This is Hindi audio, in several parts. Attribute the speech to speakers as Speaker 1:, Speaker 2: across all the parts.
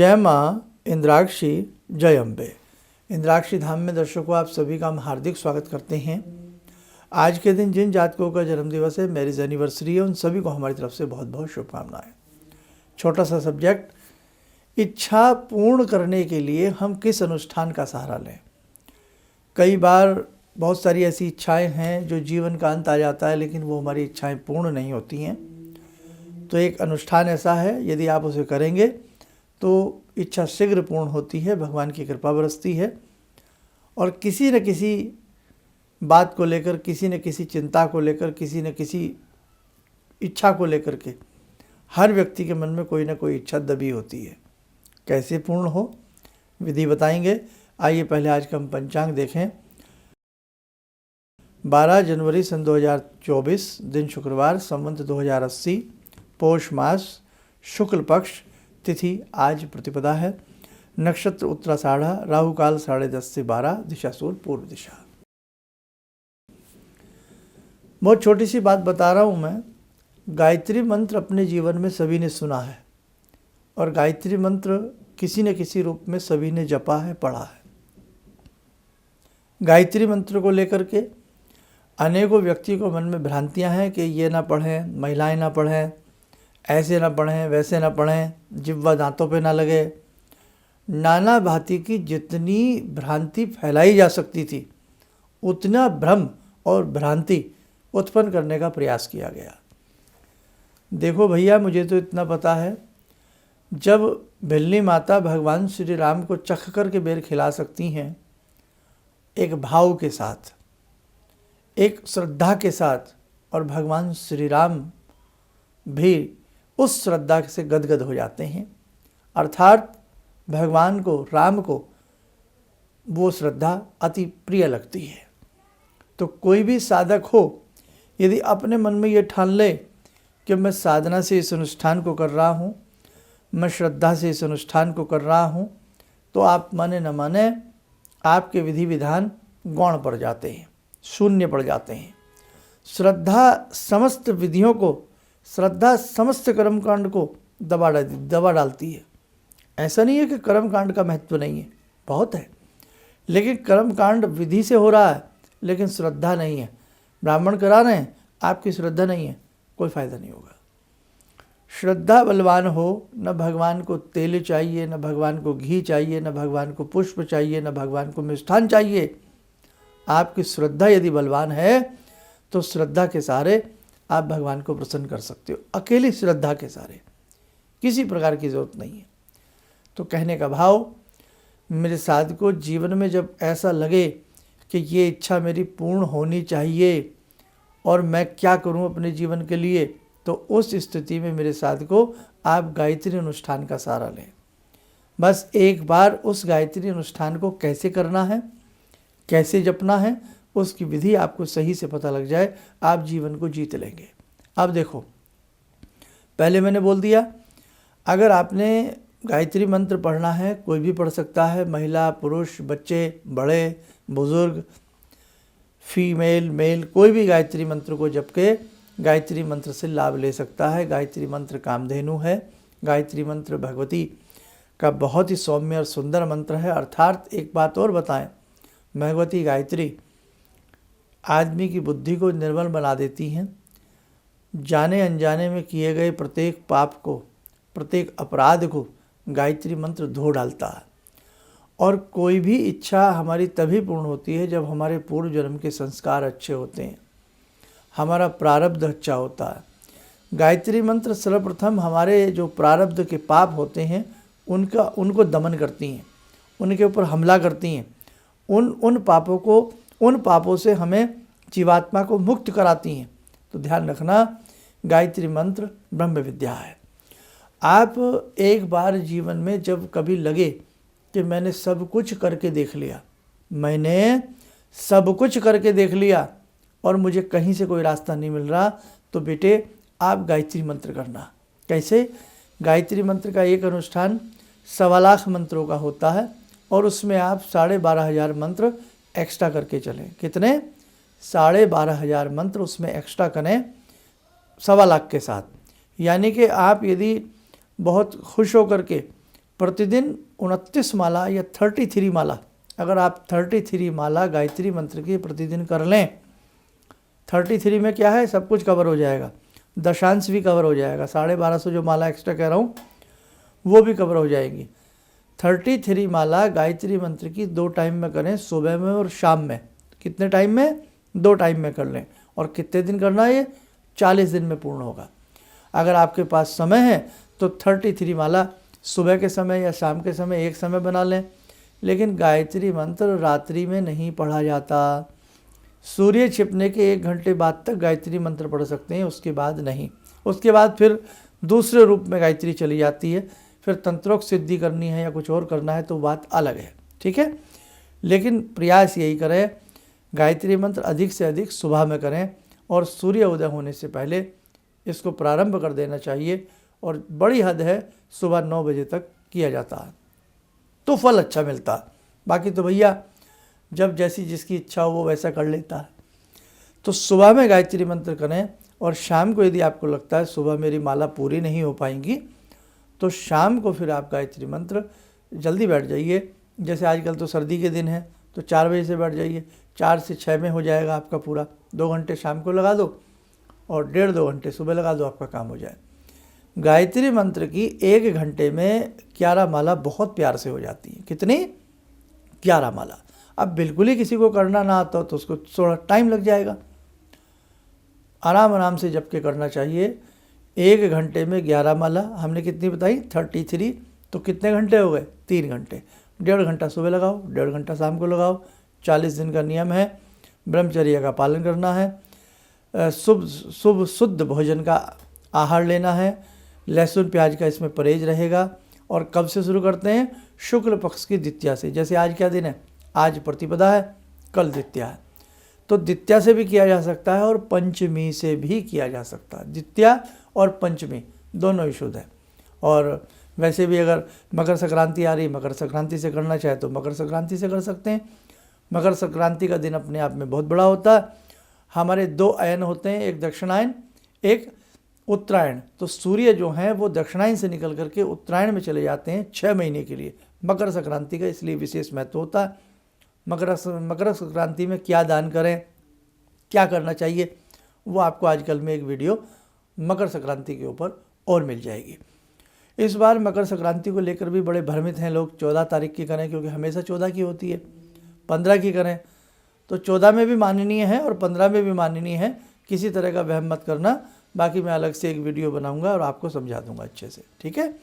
Speaker 1: जय माँ इंद्राक्षी, जय अम्बे। इंद्राक्षी धाम में दर्शकों आप सभी का हम हार्दिक स्वागत करते हैं। आज के दिन जिन जातकों का जन्मदिवस है, मैरिज एनिवर्सरी है, उन सभी को हमारी तरफ से बहुत बहुत शुभकामनाएं। छोटा सा सब्जेक्ट, इच्छा पूर्ण करने के लिए हम किस अनुष्ठान का सहारा लें। कई बार बहुत सारी ऐसी इच्छाएं हैं जो जीवन का अंत आ जाता है, लेकिन वो हमारी इच्छाएं पूर्ण नहीं होती हैं। तो एक अनुष्ठान ऐसा है, यदि आप उसे करेंगे तो इच्छा शीघ्र पूर्ण होती है, भगवान की कृपा बरसती है और किसी न किसी बात को लेकर, किसी न किसी चिंता को लेकर, किसी न किसी इच्छा को लेकर के हर व्यक्ति के मन में कोई ना कोई इच्छा दबी होती है। कैसे पूर्ण हो, विधि बताएंगे। आइए पहले आज का हम पंचांग देखें। 12 जनवरी सन 2024, दिन शुक्रवार, संवत 2080, पौष मास, शुक्ल पक्ष, तिथि आज प्रतिपदा है, नक्षत्र उत्तराषाढ़ा, राहु काल 10:30 से 12, दिशा सूर्य पूर्व दिशा। बहुत छोटी सी बात बता रहा हूँ मैं। गायत्री मंत्र अपने जीवन में सभी ने सुना है और गायत्री मंत्र किसी न किसी रूप में सभी ने जपा है, पढ़ा है। गायत्री मंत्र को लेकर के अनेकों व्यक्ति को मन में भ्रांतियाँ हैं कि ये ना पढ़ें, महिलाएं ना पढ़ें, ऐसे ना पढ़ें, वैसे ना पढ़ें, जिह्वा दांतों पे ना लगे। नाना भांति की जितनी भ्रांति फैलाई जा सकती थी, उतना भ्रम और भ्रांति उत्पन्न करने का प्रयास किया गया। देखो भैया, मुझे तो इतना पता है, जब भिल्ली माता भगवान श्री राम को चख कर के बेर खिला सकती हैं, एक भाव के साथ, एक श्रद्धा के साथ, और भगवान श्री राम भी उस श्रद्धा से गदगद हो जाते हैं, अर्थात भगवान को, राम को वो श्रद्धा अति प्रिय लगती है। तो कोई भी साधक हो, यदि अपने मन में ये ठान ले कि मैं साधना से इस अनुष्ठान को कर रहा हूँ, मैं श्रद्धा से इस अनुष्ठान को कर रहा हूँ, तो आप माने न माने, आपके विधि विधान गौण पड़ जाते हैं, शून्य पड़ जाते हैं। श्रद्धा समस्त विधियों को, श्रद्धा समस्त कर्मकांड को दबा डालती है। ऐसा नहीं है कि कर्मकांड का महत्व नहीं है, बहुत है, लेकिन कर्मकांड विधि से हो रहा है, लेकिन श्रद्धा नहीं है। ब्राह्मण करा रहे हैं, आपकी श्रद्धा नहीं है, कोई फायदा नहीं होगा। श्रद्धा बलवान हो, न भगवान को तेल चाहिए, न भगवान को घी चाहिए, न भगवान को पुष्प चाहिए, न भगवान को मिष्ठान चाहिए। आपकी श्रद्धा यदि बलवान है तो श्रद्धा के सहारे आप भगवान को प्रसन्न कर सकते हो, अकेली श्रद्धा के सहारे, किसी प्रकार की ज़रूरत नहीं है। तो कहने का भाव, मेरे साधकों, जीवन में जब ऐसा लगे कि ये इच्छा मेरी पूर्ण होनी चाहिए और मैं क्या करूं अपने जीवन के लिए, तो उस स्थिति में मेरे साधकों आप गायत्री अनुष्ठान का सहारा लें। बस एक बार उस गायत्री अनुष्ठान को कैसे करना है, कैसे जपना है, उसकी विधि आपको सही से पता लग जाए, आप जीवन को जीत लेंगे। अब देखो, पहले मैंने बोल दिया, अगर आपने गायत्री मंत्र पढ़ना है, कोई भी पढ़ सकता है, महिला, पुरुष, बच्चे, बड़े, बुजुर्ग, फीमेल, मेल, कोई भी गायत्री मंत्र को जप के गायत्री मंत्र से लाभ ले सकता है। गायत्री मंत्र कामधेनु है। गायत्री मंत्र भगवती का बहुत ही सौम्य और सुंदर मंत्र है। अर्थात एक बात और बताएं, भगवती गायत्री आदमी की बुद्धि को निर्मल बना देती हैं। जाने अनजाने में किए गए प्रत्येक पाप को, प्रत्येक अपराध को गायत्री मंत्र धो डालता है। और कोई भी इच्छा हमारी तभी पूर्ण होती है जब हमारे पूर्व जन्म के संस्कार अच्छे होते हैं, हमारा प्रारब्ध अच्छा होता है। गायत्री मंत्र सर्वप्रथम हमारे जो प्रारब्ध के पाप होते हैं उनको दमन करती हैं, उनके ऊपर हमला करती हैं, उन पापों से हमें, जीवात्मा को मुक्त कराती हैं। तो ध्यान रखना, गायत्री मंत्र ब्रह्म विद्या है। आप एक बार जीवन में जब कभी लगे कि मैंने सब कुछ करके देख लिया, मैंने सब कुछ करके देख लिया और मुझे कहीं से कोई रास्ता नहीं मिल रहा, तो बेटे आप गायत्री मंत्र करना। कैसे? गायत्री मंत्र का एक अनुष्ठान 1.25 लाख मंत्रों का होता है और उसमें आप 12,500 मंत्र एक्स्ट्रा करके चलें। कितने? 12,500 मंत्र उसमें एक्स्ट्रा करें 1.25 लाख के साथ। यानी कि आप यदि बहुत खुश होकर के प्रतिदिन 29 माला या 33 माला, अगर आप 33 माला गायत्री मंत्र की प्रतिदिन कर लें, 33 में क्या है, सब कुछ कवर हो जाएगा, दशांश भी कवर हो जाएगा, 1250 जो माला एक्स्ट्रा कह रहा हूँ वो भी कवर हो जाएगी। 33 माला गायत्री मंत्र की 2 टाइम में करें, सुबह में और शाम में। कितने टाइम में? 2 टाइम में कर लें। और कितने दिन करना है ये? 40 दिन में पूर्ण होगा। अगर आपके पास समय है तो 33 माला सुबह के समय या शाम के समय एक समय बना लें। लेकिन गायत्री मंत्र रात्रि में नहीं पढ़ा जाता। सूर्य छिपने के 1 घंटे बाद तक गायत्री मंत्र पढ़ सकते हैं, उसके बाद नहीं। उसके बाद फिर दूसरे रूप में गायत्री चली जाती है। फिर तंत्रोक्त सिद्धि करनी है या कुछ और करना है तो बात अलग है, ठीक है। लेकिन प्रयास यही करें, गायत्री मंत्र अधिक से अधिक सुबह में करें और सूर्य उदय होने से पहले इसको प्रारंभ कर देना चाहिए। और बड़ी हद है सुबह 9 बजे तक किया जाता है तो फल अच्छा मिलता है। बाकी तो भैया जब जैसी जिसकी इच्छा हो वो वैसा कर लेता है। तो सुबह में गायत्री मंत्र करें और शाम को यदि आपको लगता है सुबह मेरी माला पूरी नहीं हो पाएंगी तो शाम को फिर आप गायत्री मंत्र जल्दी बैठ जाइए। जैसे आजकल तो सर्दी के दिन है तो 4 बजे से बैठ जाइए, 4 से 6 में हो जाएगा आपका पूरा। 2 घंटे शाम को लगा दो और 1.5-2 घंटे सुबह लगा दो, आपका काम हो जाए। गायत्री मंत्र की 1 घंटे में 11 माला बहुत प्यार से हो जाती है। कितनी? 11 माला। अब बिल्कुल ही किसी को करना ना आता हो तो उसको थोड़ा टाइम लग जाएगा। आराम आराम से जप के करना चाहिए। 1 घंटे में 11 माला हमने कितनी बताई? 33। तो कितने घंटे हो गए? 3 घंटे। 1.5 घंटा सुबह लगाओ, 1.5 घंटा शाम को लगाओ। 40 दिन का नियम है। ब्रह्मचर्य का पालन करना है। शुद्ध भोजन का आहार लेना है। लहसुन प्याज का इसमें परहेज रहेगा। और कब से शुरू करते हैं? शुक्ल पक्ष की द्वितीया से। जैसे आज क्या दिन है? आज प्रतिपदा है, कल द्वितीया है। तो द्वितीया से भी किया जा सकता है और पंचमी से भी किया जा सकता है। द्वितीया और पंचमी दोनों ही शुद्ध है। और वैसे भी अगर मकर संक्रांति आ रही, मकर संक्रांति से करना चाहे तो मकर संक्रांति से कर सकते हैं। मकर संक्रांति का दिन अपने आप में बहुत बड़ा होता है। हमारे 2 अयन होते हैं, एक दक्षिणायन एक उत्तरायण। तो सूर्य जो हैं वो दक्षिणायन से निकल करके उत्तरायण में चले जाते हैं 6 महीने के लिए। मकर संक्रांति का इसलिए विशेष महत्व होता है। मकर संक्रांति में क्या दान करें, क्या करना चाहिए, वो आपको आजकल में एक वीडियो मकर संक्रांति के ऊपर और मिल जाएगी। इस बार मकर संक्रांति को लेकर भी बड़े भ्रमित हैं लोग। 14 तारीख की करें क्योंकि हमेशा 14 की होती है, 15 की करें तो 14 में भी माननीय है और 15 में भी माननीय है। किसी तरह का वहम मत करना। बाकी मैं अलग से एक वीडियो बनाऊंगा और आपको समझा दूंगा अच्छे से, ठीक है।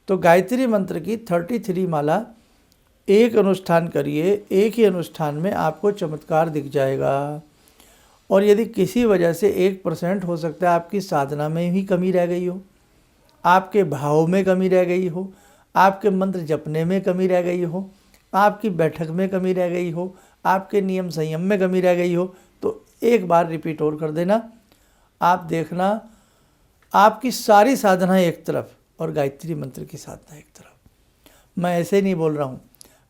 Speaker 1: तो गायत्री मंत्र की 33 माला एक अनुष्ठान करिए, एक ही अनुष्ठान में आपको चमत्कार दिख जाएगा। और यदि किसी वजह से 1% हो सकता है आपकी साधना में ही कमी रह गई हो, आपके भाव में कमी रह गई हो, आपके मंत्र जपने में कमी रह गई हो, आपकी बैठक में कमी रह गई हो, आपके नियम संयम में कमी रह गई हो, तो एक बार रिपीट और कर देना। आप देखना आपकी सारी साधनाएं एक तरफ और गायत्री मंत्र की साधना एक तरफ। मैं ऐसे नहीं बोल रहा हूँ,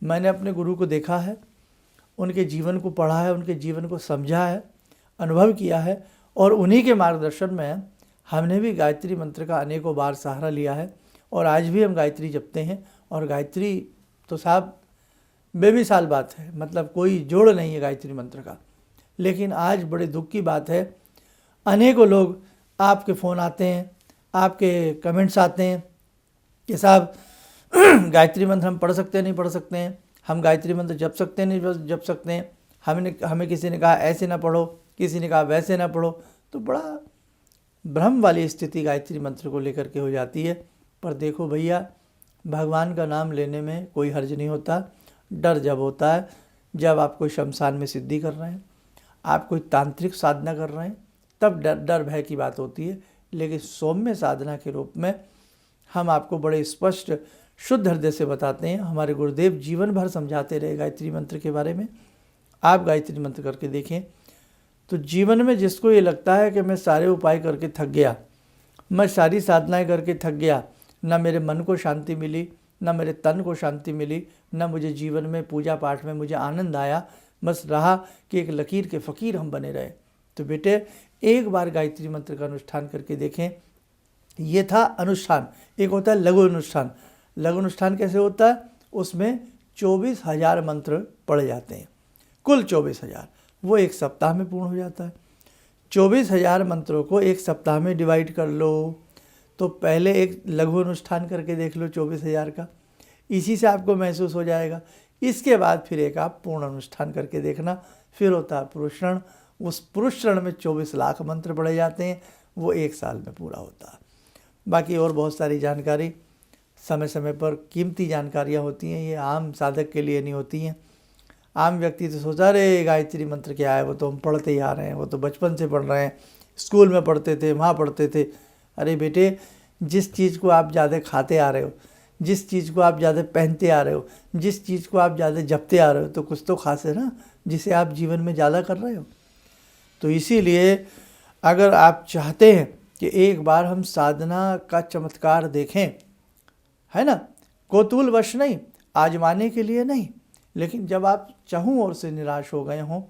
Speaker 1: मैंने अपने गुरु को देखा है, उनके जीवन को पढ़ा है, उनके जीवन को समझा है, अनुभव किया है और उन्हीं के मार्गदर्शन में हमने भी गायत्री मंत्र का अनेकों बार सहारा लिया है। और आज भी हम गायत्री जपते हैं। और गायत्री तो साहब बेमिसाल बात है, मतलब कोई जोड़ नहीं है गायत्री मंत्र का। लेकिन आज बड़े दुख की बात है, अनेकों लोग आपके फ़ोन आते हैं, आपके कमेंट्स आते हैं कि साहब गायत्री मंत्र हम पढ़ सकते हैं नहीं पढ़ सकते हैं, हम गायत्री मंत्र जप सकते हैं नहीं जप सकते हैं, हमें किसी ने कहा ऐसे ना पढ़ो, किसी ने कहा वैसे ना पढ़ो। तो बड़ा भ्रम वाली स्थिति गायत्री मंत्र को लेकर के हो जाती है। पर देखो भैया, भगवान का नाम लेने में कोई हर्ज नहीं होता। डर जब होता है जब आप कोई शमशान में सिद्धि कर रहे हैं, आप कोई तांत्रिक साधना कर रहे हैं, तब डर भय की बात होती है। लेकिन सौम्य साधना के रूप में हम आपको बड़े स्पष्ट शुद्ध हृदय से बताते हैं। हमारे गुरुदेव जीवन भर समझाते रहे गायत्री मंत्र के बारे में। आप गायत्री मंत्र करके देखें तो जीवन में जिसको ये लगता है कि मैं सारे उपाय करके थक गया, मैं सारी साधनाएं करके थक गया, ना मेरे मन को शांति मिली, ना मेरे तन को शांति मिली, ना मुझे जीवन में पूजा पाठ में मुझे आनंद आया, बस रहा कि एक लकीर के फ़कीर हम बने रहे, तो बेटे एक बार गायत्री मंत्र का अनुष्ठान करके देखें। ये था अनुष्ठान। एक होता है लघु अनुष्ठान। लघु अनुष्ठान कैसे होता है? उसमें 24,000 मंत्र पढ़े जाते हैं, कुल 24,000, वो एक सप्ताह में पूर्ण हो जाता है। 24,000 मंत्रों को एक सप्ताह में डिवाइड कर लो, तो पहले एक लघु अनुष्ठान करके देख लो 24,000 का, इसी से आपको महसूस हो जाएगा। इसके बाद फिर एक आप पूर्ण अनुष्ठान करके देखना, फिर होता है पुरुषण। उस पुरुषण में 24 लाख मंत्र पढ़े जाते हैं, वो एक साल में पूरा होता है। बाकी और बहुत सारी जानकारी समय समय पर कीमती जानकारियाँ होती हैं, ये आम साधक के लिए नहीं होती हैं। आम व्यक्ति तो सोचा रे गायत्री मंत्र क्या है, वो तो हम पढ़ते ही आ रहे हैं, वो तो बचपन से पढ़ रहे हैं, स्कूल में पढ़ते थे, वहाँ पढ़ते थे। अरे बेटे, जिस चीज़ को आप ज़्यादा खाते आ रहे हो, जिस चीज़ को आप ज़्यादा पहनते आ रहे हो, जिस चीज़ को आप ज़्यादा जपते आ रहे हो, तो कुछ तो खास है ना जिसे आप जीवन में ज़्यादा कर रहे हो। तो इसीलिए अगर आप चाहते हैं कि एक बार हम साधना का चमत्कार देखें, है ना, कौतूहलवश नहीं, आजमाने के लिए नहीं, लेकिन जब आप चहुँ ओर से निराश हो गए हों,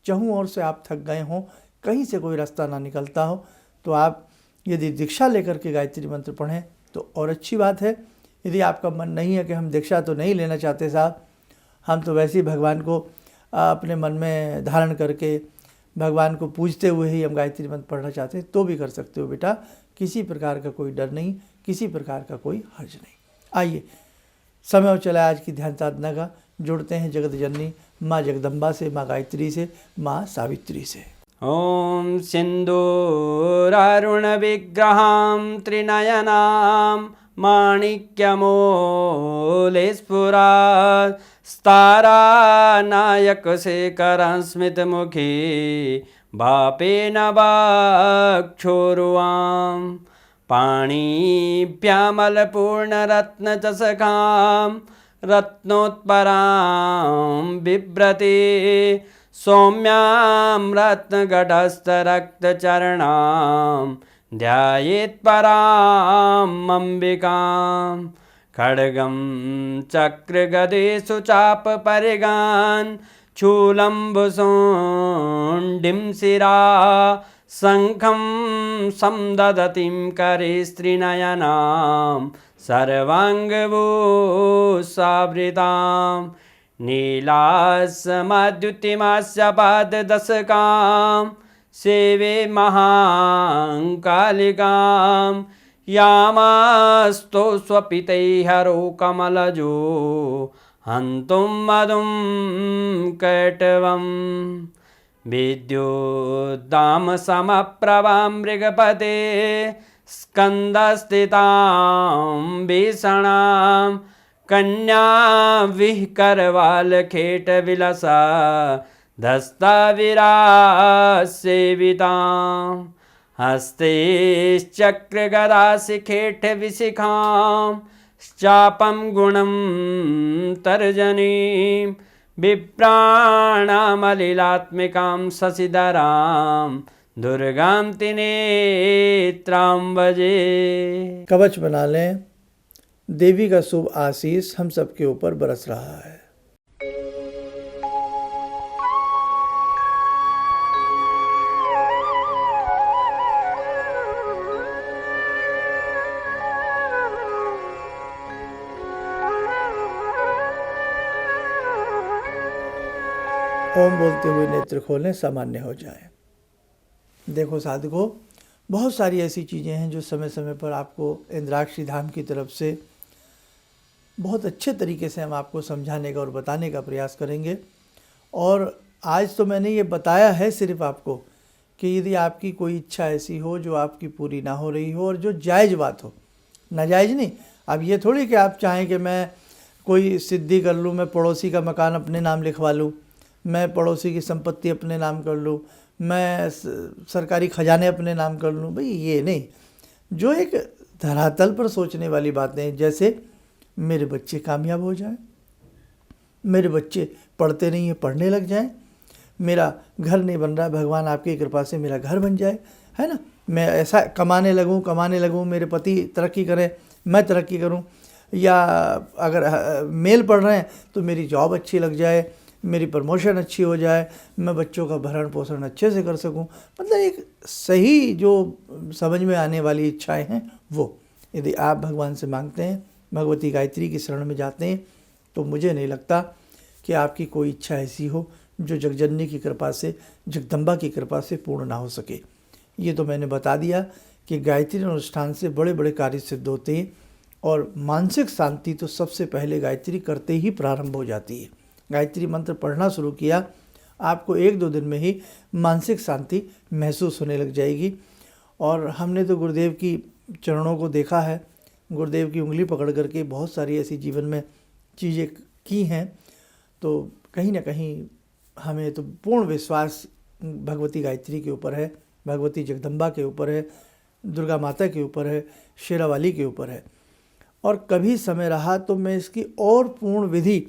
Speaker 1: चहुँ ओर से आप थक गए हों, कहीं से कोई रास्ता ना निकलता हो, तो आप यदि दीक्षा लेकर के गायत्री मंत्र पढ़ें तो और अच्छी बात है। यदि आपका मन नहीं है कि हम दीक्षा तो नहीं लेना चाहते साहब, हम तो वैसे ही भगवान को अपने मन में धारण करके भगवान को पूजते हुए ही हम गायत्री मंत्र पढ़ना चाहते हैं, तो भी कर सकते हो बेटा, किसी प्रकार का कोई डर नहीं, किसी प्रकार का कोई हर्ज नहीं। आइए, समय हो चला आज की ध्यान साधना का। जुड़ते हैं जगत जननी माँ जगदम्बा से, माँ गायत्री से, माँ सावित्री से।
Speaker 2: ॐ सिन्दूरारुणविग्रहां त्रिनयनां माणिक्यमूलस्फुरात् स्तारानायकशेखरं स्मितमुखी बापेन वाक्षोरुवां पाणिभ्यामलपूर्णरत्नचषकां रत्नोत्परां बिभ्रति सौम्यां रत्नगटस्थरक्तचरणां ध्यायेत् पराम् अम्बिकां खड्गं चक्रगदेषु चापपरिगान् शूलम्बुशोण्डिं शिरा शङ्खं समदधतीं करे स्त्रीनयनां सर्वाङ्गभूषावृतां नीलासमद्युतिमास्य पाददशकां सेवे महाकालिकां यामास्तो स्वपितैहरो कमलजो हन्तुं मधुं कैटवं विद्युद्दामसमप्रभां मृगपते स्कन्दस्थितां भीषणां कन्या विहकरवालखेटविलसा धस्ताविरासेवितां हस्तैश्चक्रगदाशिखेटविशिखां चापं गुणं तर्जनीं विप्राणामलिलात्मिकां शशिधरां दुर्गां त्रिनेत्रां भजे।
Speaker 1: कवच बना लें, देवी का शुभ आशीष हम सबके ऊपर बरस रहा है। ओम बोलते हुए नेत्र खोलें, सामान्य हो जाए। देखो साधकों, बहुत सारी ऐसी चीज़ें हैं जो समय समय पर आपको इंद्राक्षी धाम की तरफ से बहुत अच्छे तरीके से हम आपको समझाने का और बताने का प्रयास करेंगे। और आज तो मैंने ये बताया है सिर्फ आपको कि यदि आपकी कोई इच्छा ऐसी हो जो आपकी पूरी ना हो रही हो और जो जायज़ बात हो, नाजायज़ नहीं। अब ये थोड़ी कि आप चाहें कि मैं कोई सिद्धि कर लूँ, मैं पड़ोसी का मकान अपने नाम लिखवा लूँ, मैं पड़ोसी की संपत्ति अपने नाम कर लूँ, मैं सरकारी खजाने अपने नाम कर लूँ। भाई ये नहीं, जो एक धरातल पर सोचने वाली बातें हैं, जैसे मेरे बच्चे कामयाब हो जाएं, मेरे बच्चे पढ़ते नहीं हैं पढ़ने लग जाएं, मेरा घर नहीं बन रहा, भगवान आपकी कृपा से मेरा घर बन जाए, है ना, मैं ऐसा कमाने लगूँ, मेरे पति तरक्की करें, मैं तरक्की करूँ, या अगर मेल पढ़ रहे हैं तो मेरी जॉब अच्छी लग जाए, मेरी प्रमोशन अच्छी हो जाए, मैं बच्चों का भरण पोषण अच्छे से कर सकूं। मतलब एक सही जो समझ में आने वाली इच्छाएं हैं वो यदि आप भगवान से मांगते हैं भगवती गायत्री की शरण में जाते हैं तो मुझे नहीं लगता कि आपकी कोई इच्छा ऐसी हो जो जगजननी की कृपा से, जगदम्बा की कृपा से पूर्ण ना हो सके। ये तो मैंने बता दिया कि गायत्री अनुष्ठान से बड़े बड़े कार्य सिद्ध होते हैं और मानसिक शांति तो सबसे पहले गायत्री करते ही प्रारंभ हो जाती है। गायत्री मंत्र पढ़ना शुरू किया, आपको 1-2 दिन में ही मानसिक शांति महसूस होने लग जाएगी। और हमने तो गुरुदेव की चरणों को देखा है, गुरुदेव की उंगली पकड़ करके बहुत सारी ऐसी जीवन में चीज़ें की हैं, तो कहीं ना कहीं हमें तो पूर्ण विश्वास भगवती गायत्री के ऊपर है, भगवती जगदम्बा के ऊपर है, दुर्गा माता के ऊपर है, शेरावाली के ऊपर है। और कभी समय रहा तो मैं इसकी और पूर्ण विधि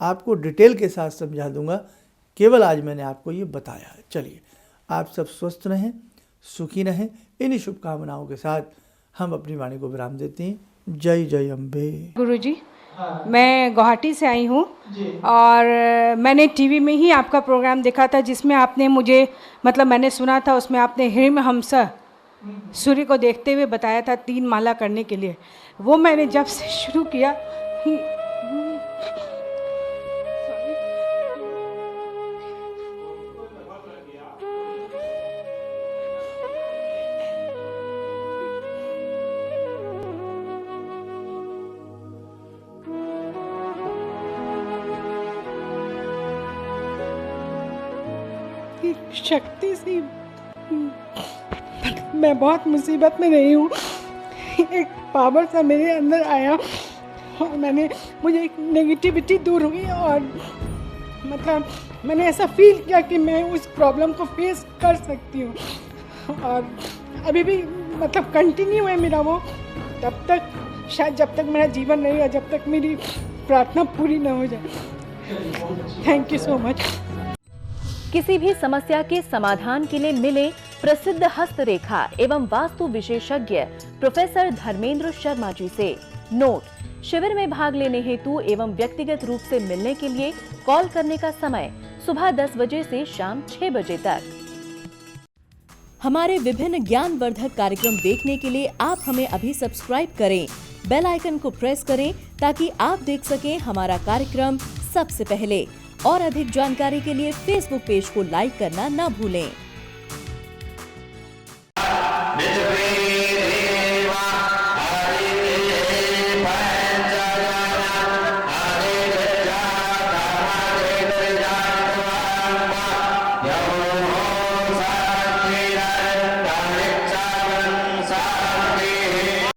Speaker 1: आपको डिटेल के साथ समझा दूंगा, केवल आज मैंने आपको ये बताया है। चलिए, आप सब स्वस्थ रहें, सुखी रहें। इन्हीं शुभकामनाओं के साथ हम अपनी वाणी को विराम देते हैं। जय जय अम्बे।
Speaker 3: गुरुजी, मैं गुवाहाटी से आई हूँ और मैंने टीवी में ही आपका प्रोग्राम देखा था जिसमें आपने मुझे, मतलब मैंने सुना था, उसमें आपने हिरण्यहंस सूर्य को देखते हुए बताया था 3 माला करने के लिए। वो मैंने जब से शुरू किया, शक्ति से मैं बहुत मुसीबत में रही हूँ। एक पावर सा मेरे अंदर आया और मुझे एक नेगेटिविटी दूर हुई और मतलब मैंने ऐसा फील किया कि मैं उस प्रॉब्लम को फेस कर सकती हूँ और अभी भी मतलब कंटिन्यू है मेरा वो, तब तक शायद जब तक मेरा जीवन रहेगा, जब तक मेरी प्रार्थना पूरी ना हो जाए। Thank you so much.
Speaker 4: किसी भी समस्या के समाधान के लिए मिले प्रसिद्ध हस्तरेखा एवं वास्तु विशेषज्ञ प्रोफेसर धर्मेंद्र शर्मा जी से। नोट: शिविर में भाग लेने हेतु एवं व्यक्तिगत रूप से मिलने के लिए कॉल करने का समय सुबह 10 बजे से शाम 6 बजे तक। हमारे विभिन्न ज्ञानवर्धक कार्यक्रम देखने के लिए आप हमें अभी सब्सक्राइब करें, बेल आइकन को प्रेस करें ताकि आप देख सकें हमारा कार्यक्रम सबसे पहले। और अधिक जानकारी के लिए फेसबुक पेज को लाइक करना ना भूलें।